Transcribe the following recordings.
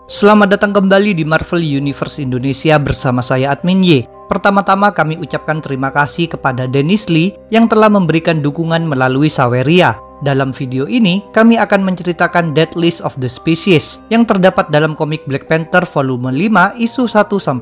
Selamat datang kembali di Marvel Universe Indonesia bersama saya Admin Y. Pertama-tama kami ucapkan terima kasih kepada Dennis Lee yang telah memberikan dukungan melalui Saweria. Dalam video ini, kami akan menceritakan Death List of the Species yang terdapat dalam komik Black Panther volume 5 isu 1-6.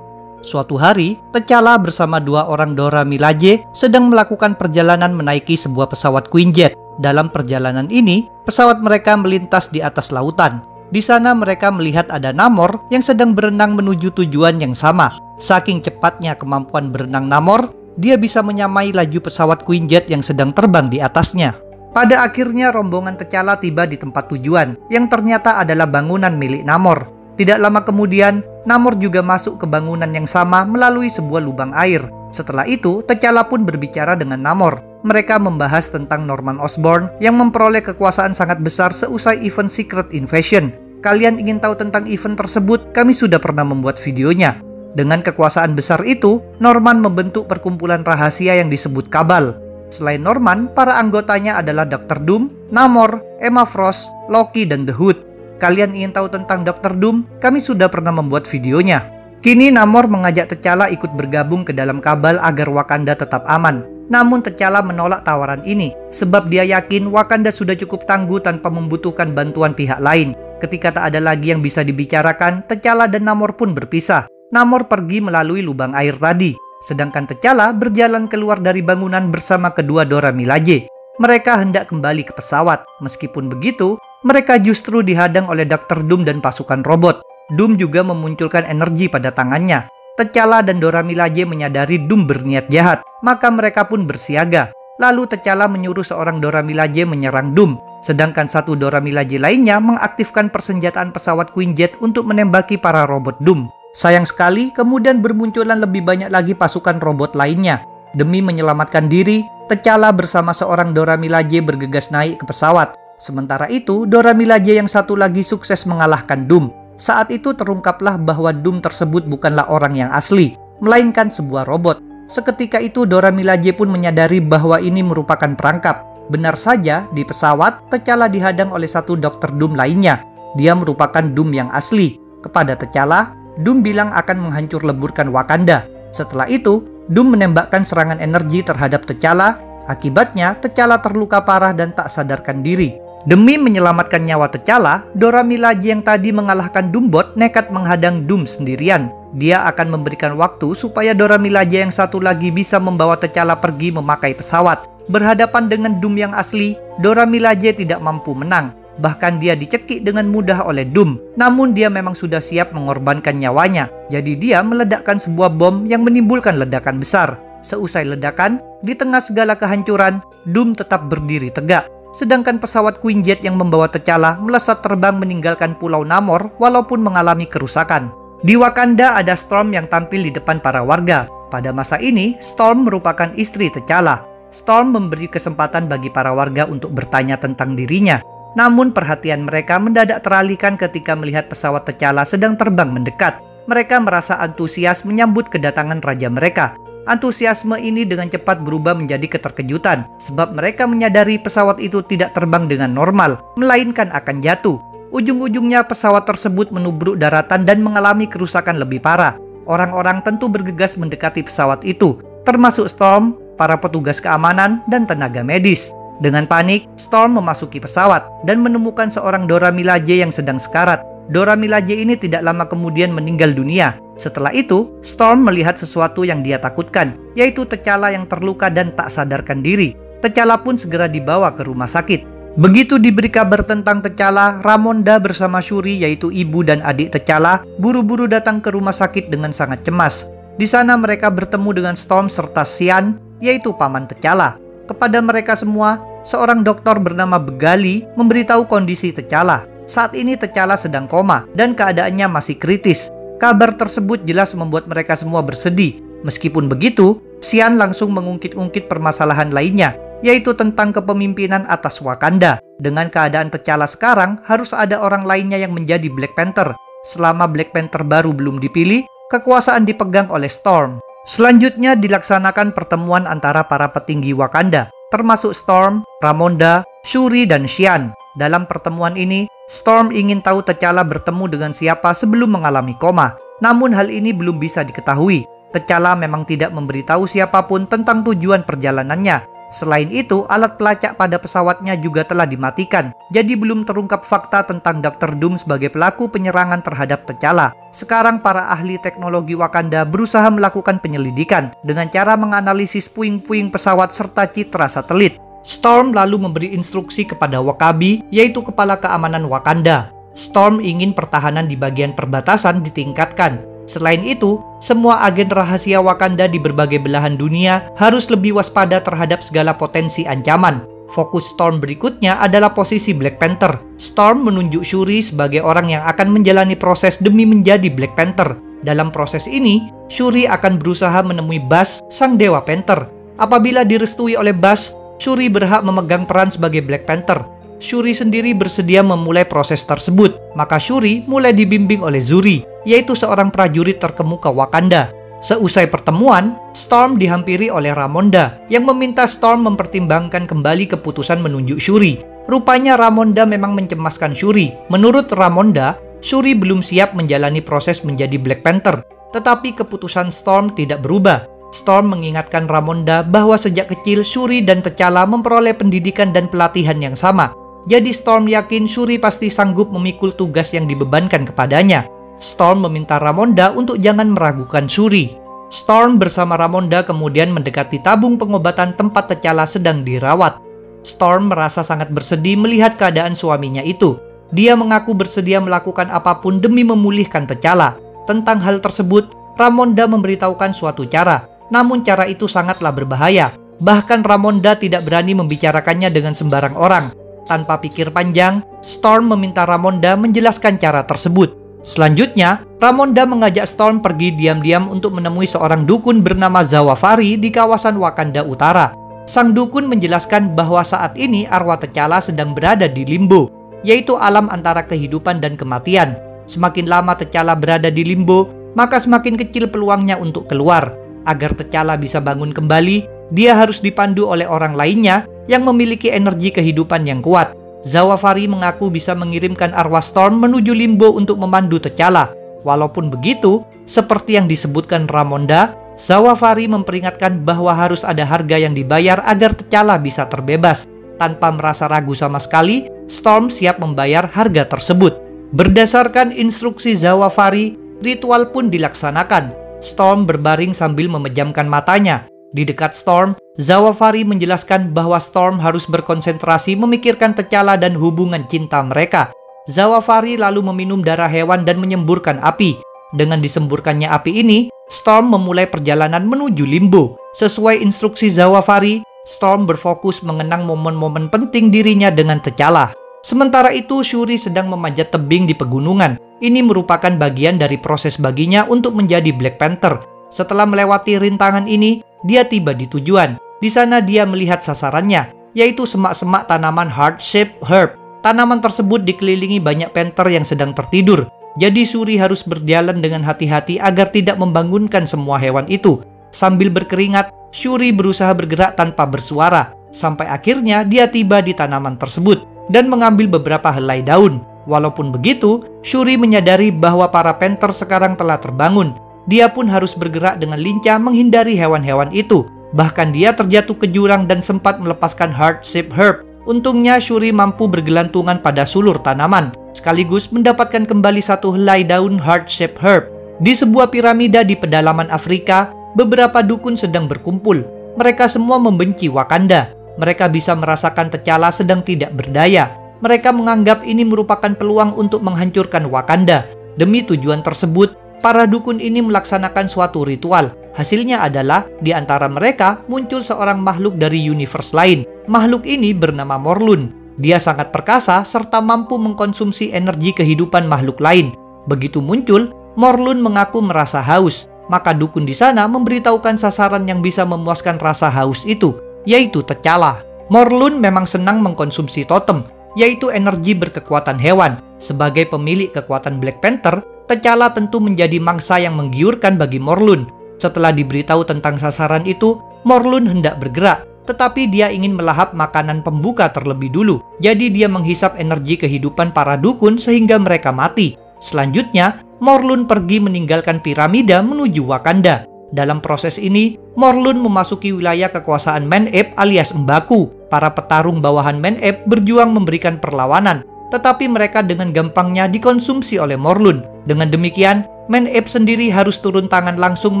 Suatu hari, T'Challa bersama dua orang Dora Milaje sedang melakukan perjalanan menaiki sebuah pesawat Quinjet. Dalam perjalanan ini, pesawat mereka melintas di atas lautan. Di sana mereka melihat ada Namor yang sedang berenang menuju tujuan yang sama. Saking cepatnya kemampuan berenang Namor, dia bisa menyamai laju pesawat Quinjet yang sedang terbang di atasnya. Pada akhirnya rombongan T'Challa tiba di tempat tujuan, yang ternyata adalah bangunan milik Namor. Tidak lama kemudian, Namor juga masuk ke bangunan yang sama melalui sebuah lubang air. Setelah itu, T'Challa pun berbicara dengan Namor. Mereka membahas tentang Norman Osborn yang memperoleh kekuasaan sangat besar seusai event Secret Invasion. Kalian ingin tahu tentang event tersebut? Kami sudah pernah membuat videonya. Dengan kekuasaan besar itu, Norman membentuk perkumpulan rahasia yang disebut Kabal. Selain Norman, para anggotanya adalah Dr. Doom, Namor, Emma Frost, Loki, dan The Hood. Kalian ingin tahu tentang Dr. Doom? Kami sudah pernah membuat videonya. Kini Namor mengajak T'Challa ikut bergabung ke dalam Kabal agar Wakanda tetap aman. Namun T'Challa menolak tawaran ini, sebab dia yakin Wakanda sudah cukup tangguh tanpa membutuhkan bantuan pihak lain. Ketika tak ada lagi yang bisa dibicarakan, T'Challa dan Namor pun berpisah. Namor pergi melalui lubang air tadi, sedangkan T'Challa berjalan keluar dari bangunan bersama kedua Dora Milaje. Mereka hendak kembali ke pesawat. Meskipun begitu, mereka justru dihadang oleh Dr. Doom dan pasukan robot. Doom juga memunculkan energi pada tangannya. T'Challa dan Dora Milaje menyadari Doom berniat jahat, maka mereka pun bersiaga. Lalu T'Challa menyuruh seorang Dora Milaje menyerang Doom, sedangkan satu Dora Milaje lainnya mengaktifkan persenjataan pesawat Quinjet untuk menembaki para robot Doom. Sayang sekali, kemudian bermunculan lebih banyak lagi pasukan robot lainnya. Demi menyelamatkan diri, T'Challa bersama seorang Dora Milaje bergegas naik ke pesawat. Sementara itu, Dora Milaje yang satu lagi sukses mengalahkan Doom. Saat itu terungkaplah bahwa Doom tersebut bukanlah orang yang asli, melainkan sebuah robot. Seketika itu Dora Milaje pun menyadari bahwa ini merupakan perangkap. Benar saja, di pesawat, T'Challa dihadang oleh satu Dr. Doom lainnya. Dia merupakan Doom yang asli. Kepada T'Challa, Doom bilang akan menghancur leburkan Wakanda. Setelah itu, Doom menembakkan serangan energi terhadap T'Challa. Akibatnya, T'Challa terluka parah dan tak sadarkan diri. Demi menyelamatkan nyawa T'Challa, Dora Milaje yang tadi mengalahkan Doombot nekat menghadang Doom sendirian. Dia akan memberikan waktu supaya Dora Milaje yang satu lagi bisa membawa T'Challa pergi memakai pesawat. Berhadapan dengan Doom yang asli, Dora Milaje tidak mampu menang. Bahkan dia dicekik dengan mudah oleh Doom. Namun dia memang sudah siap mengorbankan nyawanya. Jadi dia meledakkan sebuah bom yang menimbulkan ledakan besar. Seusai ledakan, di tengah segala kehancuran, Doom tetap berdiri tegak. Sedangkan pesawat Quinjet yang membawa T'Challa melesat terbang meninggalkan Pulau Namor walaupun mengalami kerusakan. Di Wakanda ada Storm yang tampil di depan para warga. Pada masa ini, Storm merupakan istri T'Challa. Storm memberi kesempatan bagi para warga untuk bertanya tentang dirinya. Namun perhatian mereka mendadak teralihkan ketika melihat pesawat T'Challa sedang terbang mendekat. Mereka merasa antusias menyambut kedatangan raja mereka. Antusiasme ini dengan cepat berubah menjadi keterkejutan, sebab mereka menyadari pesawat itu tidak terbang dengan normal, melainkan akan jatuh. Ujung-ujungnya pesawat tersebut menubruk daratan dan mengalami kerusakan lebih parah. Orang-orang tentu bergegas mendekati pesawat itu, termasuk Storm, para petugas keamanan, dan tenaga medis. Dengan panik, Storm memasuki pesawat dan menemukan seorang Dora Milaje yang sedang sekarat. Dora Milaje ini tidak lama kemudian meninggal dunia. Setelah itu, Storm melihat sesuatu yang dia takutkan, yaitu T'Challa yang terluka dan tak sadarkan diri. T'Challa pun segera dibawa ke rumah sakit. Begitu diberi kabar tentang T'Challa, Ramonda bersama Shuri, yaitu ibu dan adik T'Challa, buru-buru datang ke rumah sakit dengan sangat cemas. Di sana mereka bertemu dengan Storm serta Xian, yaitu paman T'Challa. Kepada mereka semua, seorang dokter bernama Begali memberitahu kondisi T'Challa. Saat ini T'Challa sedang koma dan keadaannya masih kritis. Kabar tersebut jelas membuat mereka semua bersedih. Meskipun begitu, Xian langsung mengungkit-ungkit permasalahan lainnya, yaitu tentang kepemimpinan atas Wakanda. Dengan keadaan T'Challa sekarang, harus ada orang lainnya yang menjadi Black Panther. Selama Black Panther baru belum dipilih, kekuasaan dipegang oleh Storm. Selanjutnya dilaksanakan pertemuan antara para petinggi Wakanda, termasuk Storm, Ramonda, Shuri, dan Xian. Dalam pertemuan ini, Storm ingin tahu T'Challa bertemu dengan siapa sebelum mengalami koma. Namun hal ini belum bisa diketahui. T'Challa memang tidak memberitahu siapapun tentang tujuan perjalanannya. Selain itu, alat pelacak pada pesawatnya juga telah dimatikan. Jadi belum terungkap fakta tentang Dr. Doom sebagai pelaku penyerangan terhadap T'Challa. Sekarang para ahli teknologi Wakanda berusaha melakukan penyelidikan dengan cara menganalisis puing-puing pesawat serta citra satelit. Storm lalu memberi instruksi kepada W'Kabi, yaitu kepala keamanan Wakanda. Storm ingin pertahanan di bagian perbatasan ditingkatkan. Selain itu, semua agen rahasia Wakanda di berbagai belahan dunia harus lebih waspada terhadap segala potensi ancaman. Fokus Storm berikutnya adalah posisi Black Panther. Storm menunjuk Shuri sebagai orang yang akan menjalani proses demi menjadi Black Panther. Dalam proses ini, Shuri akan berusaha menemui Buzz, sang Dewa Panther. Apabila direstui oleh Buzz, Shuri berhak memegang peran sebagai Black Panther. Shuri sendiri bersedia memulai proses tersebut. Maka Shuri mulai dibimbing oleh Zuri, yaitu seorang prajurit terkemuka Wakanda. Seusai pertemuan, Storm dihampiri oleh Ramonda yang meminta Storm mempertimbangkan kembali keputusan menunjuk Shuri. Rupanya Ramonda memang mencemaskan Shuri. Menurut Ramonda, Shuri belum siap menjalani proses menjadi Black Panther. Tetapi keputusan Storm tidak berubah. Storm mengingatkan Ramonda bahwa sejak kecil Shuri dan T'Challa memperoleh pendidikan dan pelatihan yang sama. Jadi Storm yakin Shuri pasti sanggup memikul tugas yang dibebankan kepadanya. Storm meminta Ramonda untuk jangan meragukan Shuri. Storm bersama Ramonda kemudian mendekati tabung pengobatan tempat T'Challa sedang dirawat. Storm merasa sangat bersedih melihat keadaan suaminya itu. Dia mengaku bersedia melakukan apapun demi memulihkan T'Challa. Tentang hal tersebut, Ramonda memberitahukan suatu cara. Namun cara itu sangatlah berbahaya. Bahkan Ramonda tidak berani membicarakannya dengan sembarang orang. Tanpa pikir panjang, Storm meminta Ramonda menjelaskan cara tersebut. Selanjutnya, Ramonda mengajak Storm pergi diam-diam untuk menemui seorang dukun bernama Zawafari di kawasan Wakanda Utara. Sang dukun menjelaskan bahwa saat ini arwah T'Challa sedang berada di limbo, yaitu alam antara kehidupan dan kematian. Semakin lama T'Challa berada di limbo, maka semakin kecil peluangnya untuk keluar. Agar T'Challa bisa bangun kembali, dia harus dipandu oleh orang lainnya yang memiliki energi kehidupan yang kuat. Zawafari mengaku bisa mengirimkan arwah Storm menuju limbo untuk memandu T'Challa. Walaupun begitu, seperti yang disebutkan Ramonda, Zawafari memperingatkan bahwa harus ada harga yang dibayar agar T'Challa bisa terbebas. Tanpa merasa ragu sama sekali, Storm siap membayar harga tersebut. Berdasarkan instruksi Zawafari, ritual pun dilaksanakan. Storm berbaring sambil memejamkan matanya. Di dekat Storm, Zawafari menjelaskan bahwa Storm harus berkonsentrasi memikirkan T'Challa dan hubungan cinta mereka. Zawafari lalu meminum darah hewan dan menyemburkan api. Dengan disemburkannya api ini, Storm memulai perjalanan menuju limbo. Sesuai instruksi Zawafari, Storm berfokus mengenang momen-momen penting dirinya dengan T'Challa. Sementara itu, Shuri sedang memanjat tebing di pegunungan. Ini merupakan bagian dari proses baginya untuk menjadi Black Panther. Setelah melewati rintangan ini, dia tiba di tujuan. Di sana dia melihat sasarannya, yaitu semak-semak tanaman heart-shaped herb. Tanaman tersebut dikelilingi banyak panther yang sedang tertidur. Jadi Shuri harus berjalan dengan hati-hati agar tidak membangunkan semua hewan itu. Sambil berkeringat, Shuri berusaha bergerak tanpa bersuara. Sampai akhirnya dia tiba di tanaman tersebut dan mengambil beberapa helai daun. Walaupun begitu, Shuri menyadari bahwa para panther sekarang telah terbangun. Dia pun harus bergerak dengan lincah menghindari hewan-hewan itu. Bahkan dia terjatuh ke jurang dan sempat melepaskan heart-shaped herb. Untungnya Shuri mampu bergelantungan pada sulur tanaman, sekaligus mendapatkan kembali satu helai daun heart-shaped herb. Di sebuah piramida di pedalaman Afrika, beberapa dukun sedang berkumpul. Mereka semua membenci Wakanda. Mereka bisa merasakan T'Challa sedang tidak berdaya. Mereka menganggap ini merupakan peluang untuk menghancurkan Wakanda. Demi tujuan tersebut, para dukun ini melaksanakan suatu ritual. Hasilnya adalah di antara mereka muncul seorang makhluk dari universe lain. Makhluk ini bernama Morlun. Dia sangat perkasa serta mampu mengkonsumsi energi kehidupan makhluk lain. Begitu muncul, Morlun mengaku merasa haus. Maka dukun di sana memberitahukan sasaran yang bisa memuaskan rasa haus itu, yaitu T'Challa. Morlun memang senang mengkonsumsi totem, yaitu energi berkekuatan hewan. Sebagai pemilik kekuatan Black Panther, T'Challa tentu menjadi mangsa yang menggiurkan bagi Morlun. Setelah diberitahu tentang sasaran itu, Morlun hendak bergerak. tetapi dia ingin melahap makanan pembuka terlebih dulu. Jadi dia menghisap energi kehidupan para dukun sehingga mereka mati. Selanjutnya, Morlun pergi meninggalkan piramida menuju Wakanda. Dalam proses ini, Morlun memasuki wilayah kekuasaan Man-Ape alias M'Baku. Para petarung bawahan Man-Ape berjuang memberikan perlawanan, tetapi mereka dengan gampangnya dikonsumsi oleh Morlun. Dengan demikian, Man-Ape sendiri harus turun tangan langsung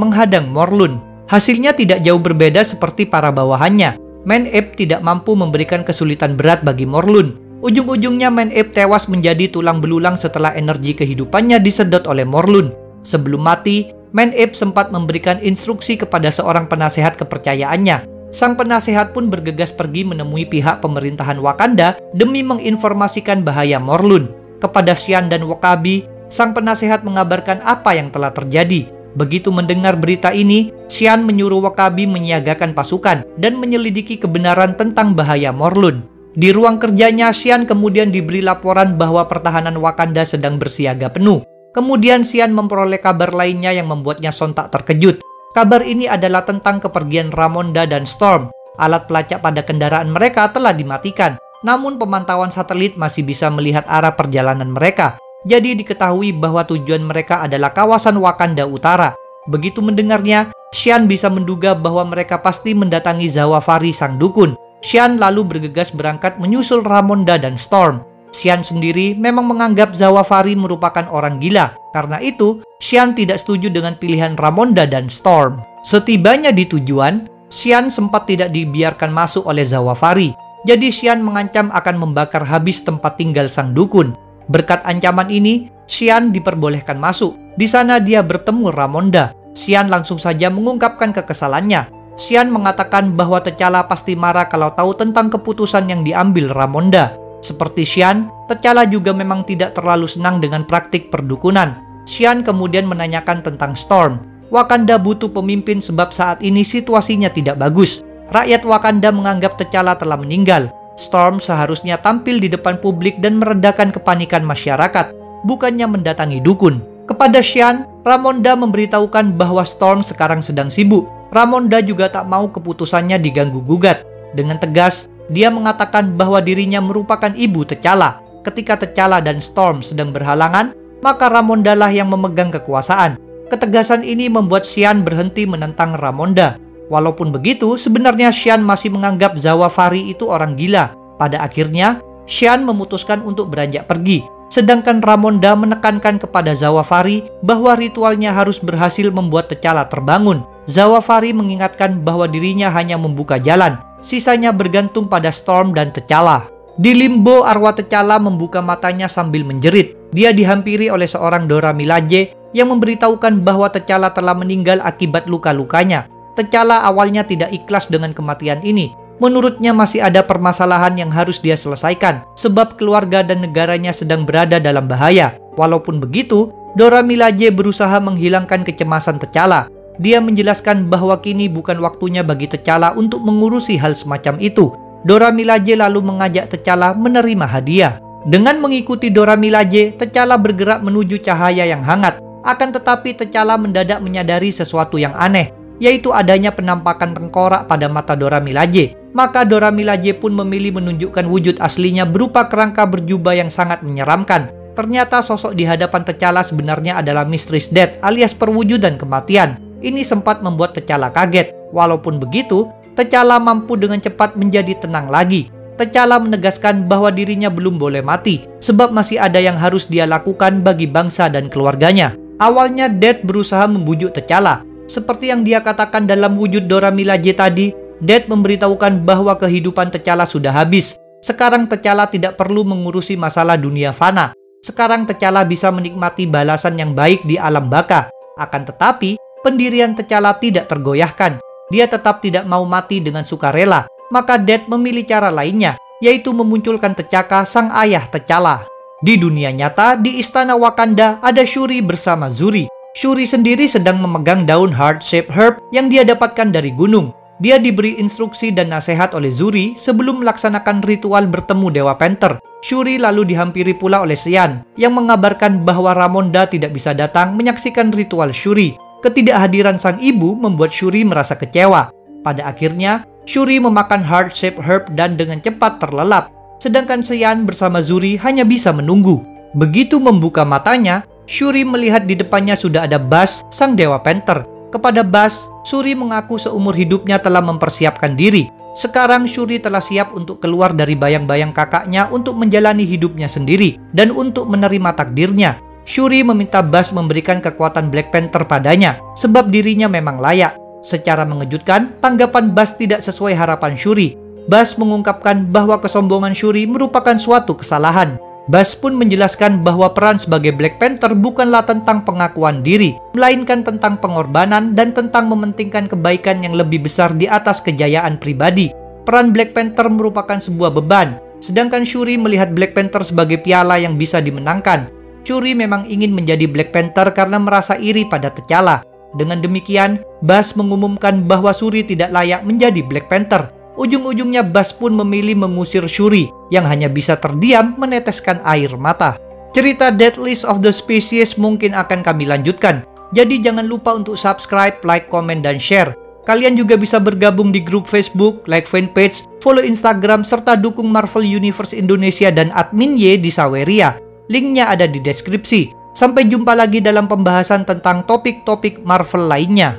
menghadang Morlun. Hasilnya tidak jauh berbeda seperti para bawahannya. Man-Ape tidak mampu memberikan kesulitan berat bagi Morlun. Ujung-ujungnya Man-Ape tewas menjadi tulang belulang setelah energi kehidupannya disedot oleh Morlun. Sebelum mati, Man-Ape sempat memberikan instruksi kepada seorang penasehat kepercayaannya. Sang penasehat pun bergegas pergi menemui pihak pemerintahan Wakanda demi menginformasikan bahaya Morlun. Kepada Xian dan W'Kabi, sang penasehat mengabarkan apa yang telah terjadi. Begitu mendengar berita ini, Xian menyuruh W'Kabi menyiagakan pasukan dan menyelidiki kebenaran tentang bahaya Morlun. Di ruang kerjanya, Xian kemudian diberi laporan bahwa pertahanan Wakanda sedang bersiaga penuh. Kemudian Xian memperoleh kabar lainnya yang membuatnya sontak terkejut. Kabar ini adalah tentang kepergian Ramonda dan Storm. Alat pelacak pada kendaraan mereka telah dimatikan, namun pemantauan satelit masih bisa melihat arah perjalanan mereka. Jadi diketahui bahwa tujuan mereka adalah kawasan Wakanda Utara. Begitu mendengarnya, Xian bisa menduga bahwa mereka pasti mendatangi Zawafari sang dukun. Xian lalu bergegas berangkat menyusul Ramonda dan Storm. Xian sendiri memang menganggap Zawafari merupakan orang gila. Karena itu, Xian tidak setuju dengan pilihan Ramonda dan Storm. Setibanya di tujuan, Xian sempat tidak dibiarkan masuk oleh Zawafari. Jadi Xian mengancam akan membakar habis tempat tinggal sang dukun. Berkat ancaman ini, Xian diperbolehkan masuk. Di sana dia bertemu Ramonda. Xian langsung saja mengungkapkan kekesalannya. Xian mengatakan bahwa T'Challa pasti marah kalau tahu tentang keputusan yang diambil Ramonda. Seperti Xian, T'Challa juga memang tidak terlalu senang dengan praktik perdukunan. Xian kemudian menanyakan tentang Storm. Wakanda butuh pemimpin sebab saat ini situasinya tidak bagus. Rakyat Wakanda menganggap T'Challa telah meninggal. Storm seharusnya tampil di depan publik dan meredakan kepanikan masyarakat, bukannya mendatangi dukun. Kepada Xian, Ramonda memberitahukan bahwa Storm sekarang sedang sibuk. Ramonda juga tak mau keputusannya diganggu-gugat. Dengan tegas, dia mengatakan bahwa dirinya merupakan ibu T'Challa. Ketika T'Challa dan Storm sedang berhalangan, maka Ramonda lah yang memegang kekuasaan. Ketegasan ini membuat Xian berhenti menentang Ramonda. Walaupun begitu, sebenarnya Xian masih menganggap Zawafari itu orang gila. Pada akhirnya, Xian memutuskan untuk beranjak pergi. Sedangkan Ramonda menekankan kepada Zawafari bahwa ritualnya harus berhasil membuat T'Challa terbangun. Zawafari mengingatkan bahwa dirinya hanya membuka jalan. Sisanya bergantung pada Storm dan T'Challa. Di limbo, arwah T'Challa membuka matanya sambil menjerit. Dia dihampiri oleh seorang Dora Milaje yang memberitahukan bahwa T'Challa telah meninggal akibat luka-lukanya. T'Challa awalnya tidak ikhlas dengan kematian ini. Menurutnya masih ada permasalahan yang harus dia selesaikan, sebab keluarga dan negaranya sedang berada dalam bahaya. Walaupun begitu, Dora Milaje berusaha menghilangkan kecemasan T'Challa. Dia menjelaskan bahwa kini bukan waktunya bagi T'Challa untuk mengurusi hal semacam itu. Dora Milaje lalu mengajak T'Challa menerima hadiah. Dengan mengikuti Dora Milaje, T'Challa bergerak menuju cahaya yang hangat. Akan tetapi T'Challa mendadak menyadari sesuatu yang aneh, yaitu adanya penampakan tengkorak pada mata Dora Milaje. Maka Dora Milaje pun memilih menunjukkan wujud aslinya berupa kerangka berjubah yang sangat menyeramkan. Ternyata sosok di hadapan T'Challa sebenarnya adalah Mistress Death alias perwujudan kematian. Ini sempat membuat T'Challa kaget. Walaupun begitu, T'Challa mampu dengan cepat menjadi tenang lagi. T'Challa menegaskan bahwa dirinya belum boleh mati, sebab masih ada yang harus dia lakukan bagi bangsa dan keluarganya. Awalnya Death berusaha membujuk T'Challa. Seperti yang dia katakan dalam wujud Dora Milaje tadi, Death memberitahukan bahwa kehidupan T'Challa sudah habis. Sekarang T'Challa tidak perlu mengurusi masalah dunia fana. Sekarang T'Challa bisa menikmati balasan yang baik di alam baka. Akan tetapi, pendirian T'Challa tidak tergoyahkan. Dia tetap tidak mau mati dengan sukarela. Maka Death memilih cara lainnya, yaitu memunculkan T'Chaka, sang ayah T'Challa. Di dunia nyata, di istana Wakanda, ada Shuri bersama Zuri. Shuri sendiri sedang memegang daun heart-shaped herb yang dia dapatkan dari gunung. Dia diberi instruksi dan nasihat oleh Zuri sebelum melaksanakan ritual bertemu Dewa Panther. Shuri lalu dihampiri pula oleh Xian, yang mengabarkan bahwa Ramonda tidak bisa datang menyaksikan ritual Shuri. Ketidakhadiran sang ibu membuat Shuri merasa kecewa. Pada akhirnya, Shuri memakan heart shape herb dan dengan cepat terlelap, sedangkan Seiyan bersama Zuri hanya bisa menunggu. Begitu membuka matanya, Shuri melihat di depannya sudah ada Basch, sang Dewa Panther. Kepada Basch, Shuri mengaku seumur hidupnya telah mempersiapkan diri. Sekarang Shuri telah siap untuk keluar dari bayang-bayang kakaknya untuk menjalani hidupnya sendiri dan untuk menerima takdirnya. Shuri meminta Basch memberikan kekuatan Black Panther padanya, sebab dirinya memang layak. Secara mengejutkan, tanggapan Basch tidak sesuai harapan Shuri. Basch mengungkapkan bahwa kesombongan Shuri merupakan suatu kesalahan. Basch pun menjelaskan bahwa peran sebagai Black Panther bukanlah tentang pengakuan diri, melainkan tentang pengorbanan dan tentang mementingkan kebaikan yang lebih besar di atas kejayaan pribadi. Peran Black Panther merupakan sebuah beban, sedangkan Shuri melihat Black Panther sebagai piala yang bisa dimenangkan. Shuri memang ingin menjadi Black Panther karena merasa iri pada T'Challa. Dengan demikian, Basch mengumumkan bahwa Shuri tidak layak menjadi Black Panther. Ujung-ujungnya Basch pun memilih mengusir Shuri yang hanya bisa terdiam meneteskan air mata. Cerita Death List of the Species mungkin akan kami lanjutkan. Jadi jangan lupa untuk subscribe, like, komen, dan share. Kalian juga bisa bergabung di grup Facebook, like fanpage, follow Instagram, serta dukung Marvel Universe Indonesia dan admin Y di Saweria. Linknya ada di deskripsi. Sampai jumpa lagi dalam pembahasan tentang topik-topik Marvel lainnya.